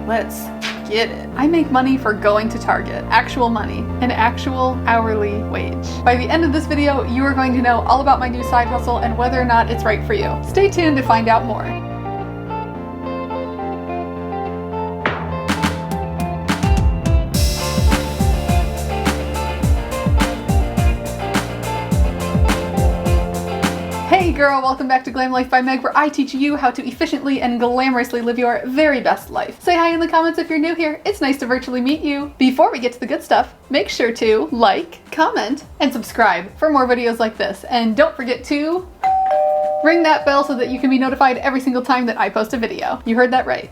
let's get it. I make money for going to Target. Actual money. An actual hourly wage. By the end of this video, you are going to know all about my new side hustle and whether or not it's right for you. Stay tuned to find out more. Hey girl, welcome back to Glam Life by Meg, where I teach you how to efficiently and glamorously live your very best life. Say hi in the comments if you're new here. It's nice to virtually meet you. Before we get to the good stuff, make sure to like, comment, and subscribe for more videos like this. And don't forget to ring that bell so that you can be notified every single time that I post a video. You heard that right.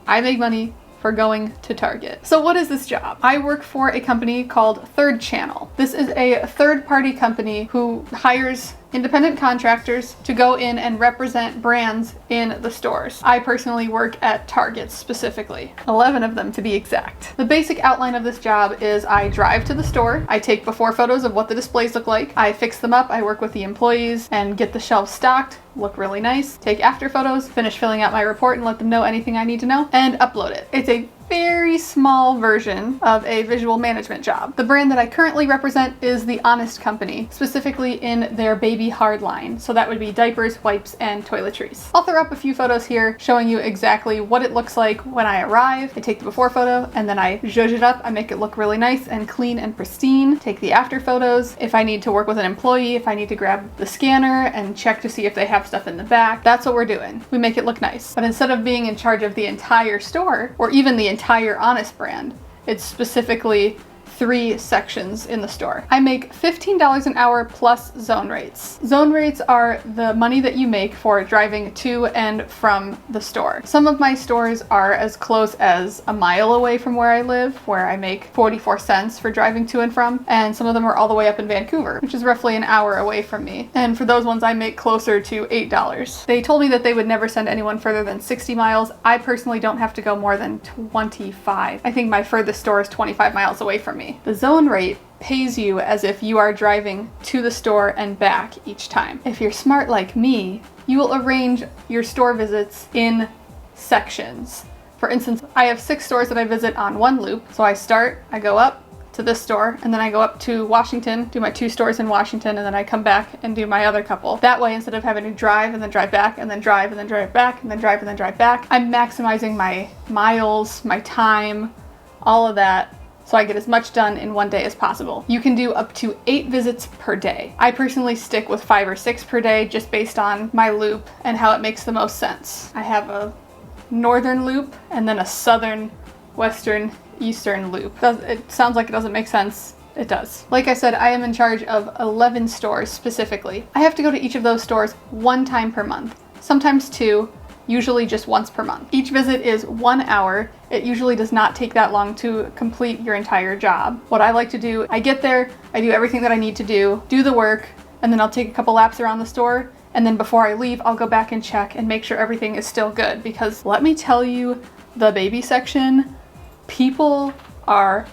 I make money for going to Target. So what is this job? I work for a company called ThirdChannel. This is a third-party company who hires independent contractors to go in and represent brands in the stores. I personally work at Target specifically, 11 of them to be exact. The basic outline of this job is I drive to the store, I take before photos of what the displays look like, I fix them up, I work with the employees and get the shelves stocked, look really nice, take after photos, finish filling out my report and let them know anything I need to know, and upload it. It's a very small version of a visual management job. The brand that I currently represent is The Honest Company, specifically in their baby hard line. So that would be diapers, wipes, and toiletries. I'll throw up a few photos here showing you exactly what it looks like when I arrive. I take the before photo and then I zhuzh it up. I make it look really nice and clean and pristine. Take the after photos. If I need to work with an employee, if I need to grab the scanner and check to see if they have stuff in the back, that's what we're doing. We make it look nice. But instead of being in charge of the entire store or even the entire Honest brand, it's specifically 3 sections in the store. I make $15 an hour plus zone rates. Zone rates are the money that you make for driving to and from the store. Some of my stores are as close as a mile away from where I live, where I make 44 cents for driving to and from, and some of them are all the way up in Vancouver, which is roughly an hour away from me. And for those ones, I make closer to $8. They told me that they would never send anyone further than 60 miles. I personally don't have to go more than 25. I think my furthest store is 25 miles away from me. The zone rate pays you as if you are driving to the store and back each time. If you're smart like me, you will arrange your store visits in sections. For instance, I have 6 stores that I visit on one loop. So I start, I go up to this store, and then I go up to Washington, do my 2 stores in Washington, and then I come back and do my other couple. That way, instead of having to drive and then drive back and then drive and then drive back and then drive and then drive back, I'm maximizing my miles, my time, all of that, so I get as much done in one day as possible. You can do up to 8 visits per day. I personally stick with 5 or 6 per day just based on my loop and how it makes the most sense. I have a northern loop and then a southern, western, eastern loop. It sounds like it doesn't make sense. It does. Like I said, I am in charge of 11 stores specifically. I have to go to each of those stores 1 time per month, sometimes 2, usually just once per month. Each visit is 1 hour. It usually does not take that long to complete your entire job. What I like to do, I get there, I do everything that I need to do the work, and then I'll take a couple laps around the store, and then before I leave, I'll go back and check and make sure everything is still good, because let me tell you, the baby section, people are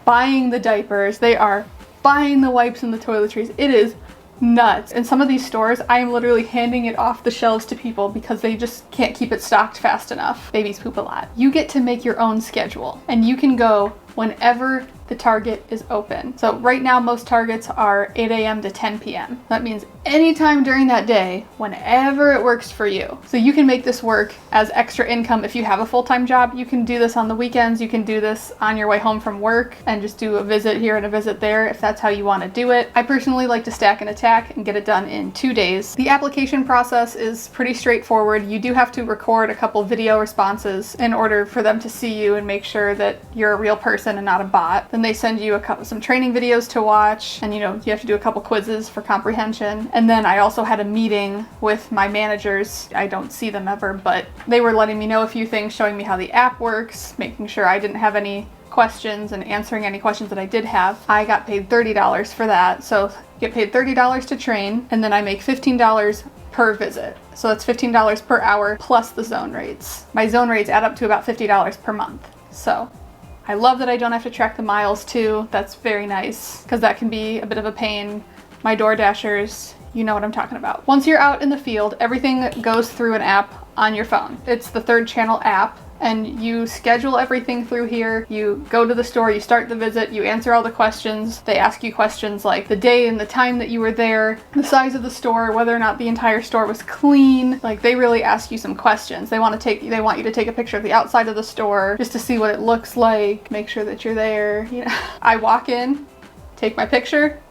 buying the diapers, they are buying the wipes and the toiletries. It is nuts. In some of these stores, I am literally handing it off the shelves to people because they just can't keep it stocked fast enough. Babies poop a lot. You get to make your own schedule, and you can go whenever the Target is open. So right now, most Targets are 8 a.m. to 10 p.m. That means anytime during that day, whenever it works for you. So you can make this work as extra income if you have a full-time job. You can do this on the weekends. You can do this on your way home from work and just do a visit here and a visit there if that's how you want to do it. I personally like to stack and attack and get it done in 2 days. The application process is pretty straightforward. You do have to record a couple video responses in order for them to see you and make sure that you're a real person and not a bot. Then they send you some training videos to watch, and you have to do a couple quizzes for comprehension. And then I also had a meeting with my managers. I don't see them ever, but they were letting me know a few things, showing me how the app works, making sure I didn't have any questions and answering any questions that I did have. I got paid $30 for that. So get paid $30 to train, and then I make $15 per visit. So that's $15 per hour plus the zone rates. My zone rates add up to about $50 per month. So I love that I don't have to track the miles too. That's very nice, because that can be a bit of a pain. My Door Dashers, you know what I'm talking about. Once you're out in the field, everything goes through an app on your phone. It's the ThirdChannel app, and you schedule everything through here. You go to the store, you start the visit, you answer all the questions. They ask you questions like the day and the time that you were there, the size of the store, whether or not the entire store was clean. Like, they really ask you some questions. They want you to take a picture of the outside of the store just to see what it looks like, make sure that you're there. You know, I walk in, take my picture.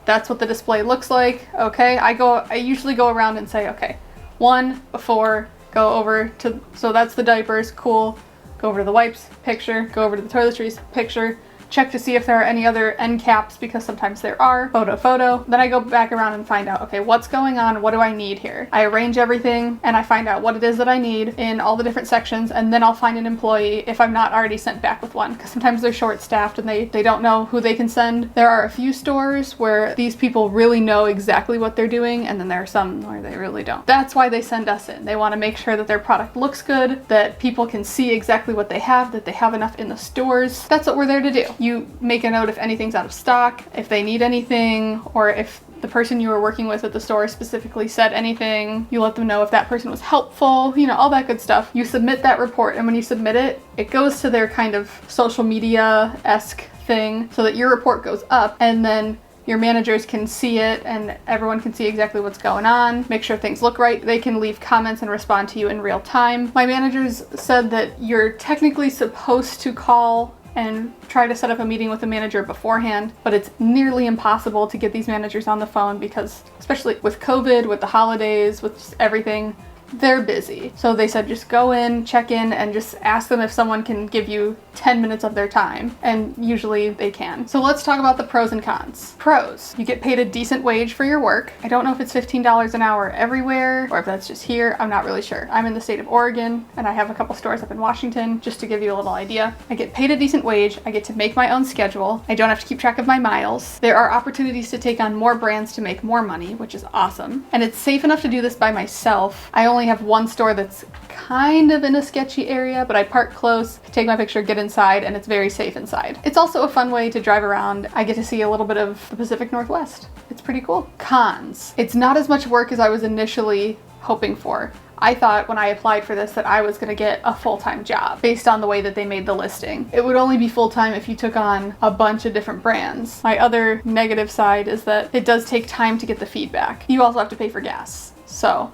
That's what the display looks like. Okay, I usually go around and say, okay, one, before, go over to, so that's the diapers, cool. Go over to the wipes, picture. Go over to the toiletries, picture. Check to see if there are any other end caps, because sometimes there are. Photo. Then I go back around and find out, okay, what's going on? What do I need here? I arrange everything and I find out what it is that I need in all the different sections, and then I'll find an employee if I'm not already sent back with one, because sometimes they're short-staffed and they don't know who they can send. There are a few stores where these people really know exactly what they're doing, and then there are some where they really don't. That's why they send us in. They want to make sure that their product looks good, that people can see exactly what they have, that they have enough in the stores. That's what we're there to do. You make a note if anything's out of stock, if they need anything, or if the person you were working with at the store specifically said anything. You let them know if that person was helpful, you know, all that good stuff. You submit that report, and when you submit it, it goes to their kind of social media-esque thing so that your report goes up, and then your managers can see it and everyone can see exactly what's going on, make sure things look right. They can leave comments and respond to you in real time. My managers said that you're technically supposed to call and try to set up a meeting with the manager beforehand, but it's nearly impossible to get these managers on the phone because, especially with COVID, with the holidays, with just everything, they're busy. So they said just go in, check in, and just ask them if someone can give you 10 minutes of their time, and usually they can. So let's talk about the pros and cons. Pros: you get paid a decent wage for your work. I don't know if it's $15 an hour everywhere or if that's just here. I'm not really sure. I'm in the state of Oregon and I have a couple stores up in Washington, just to give you a little idea. I get paid a decent wage. I get to make my own schedule. I don't have to keep track of my miles. There are opportunities to take on more brands to make more money, which is awesome. And it's safe enough to do this by myself. I only have one store that's kind of in a sketchy area, but I park close, take my picture, get inside, and it's very safe inside. It's also a fun way to drive around. I get to see a little bit of the Pacific Northwest. It's pretty cool. Cons: it's not as much work as I was initially hoping for. I thought when I applied for this that I was going to get a full-time job based on the way that they made the listing. It would only be full-time if you took on a bunch of different brands. My other negative side is that it does take time to get the feedback. You also have to pay for gas. So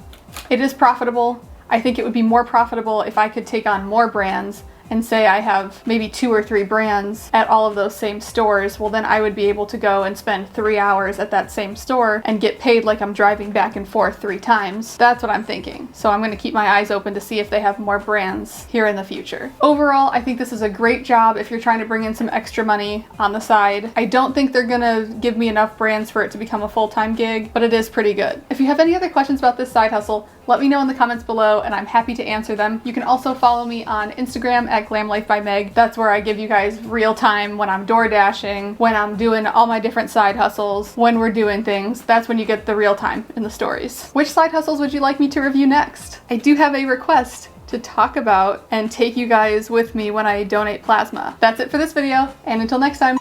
it is profitable. I think it would be more profitable if I could take on more brands and say I have maybe 2 or 3 brands at all of those same stores. Well, then I would be able to go and spend 3 hours at that same store and get paid like I'm driving back and forth 3 times. That's what I'm thinking. So I'm going to keep my eyes open to see if they have more brands here in the future. Overall, I think this is a great job if you're trying to bring in some extra money on the side. I don't think they're going to give me enough brands for it to become a full-time gig, but it is pretty good. If you have any other questions about this side hustle, let me know in the comments below and I'm happy to answer them. You can also follow me on Instagram at Glam Life by Meg. That's where I give you guys real time when I'm door dashing, when I'm doing all my different side hustles, when we're doing things. That's when you get the real time in the stories. Which side hustles would you like me to review next? I do have a request to talk about and take you guys with me when I donate plasma. That's it for this video, and until next time,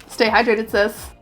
stay hydrated, sis.